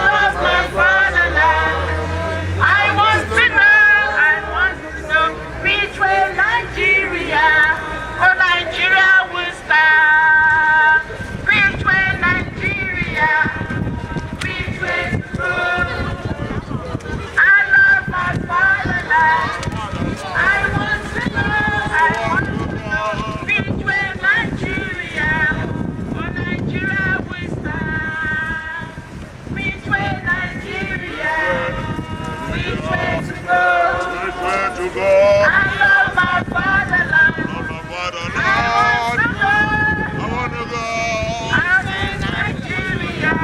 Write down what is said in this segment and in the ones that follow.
love my fatherland. I want to know which way Nigeria, oh Nigeria will stand. Which way Nigeria, which way to go. I love my fatherland. I want to know which way Nigeria, oh Nigeria will stand. Which way Nigeria, which way to go. I love my fatherland. I want to go. I'm in Nigeria,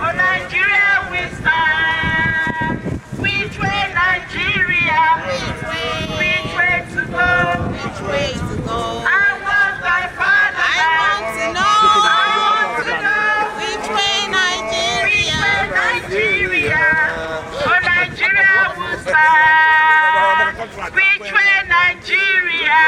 oh Nigeria will stand. Which way Nigeria, which way to go. I want my fatherland. I want to know Which way Nigeria? Nigeria, oh Nigeria will stand. Which way Nigeria,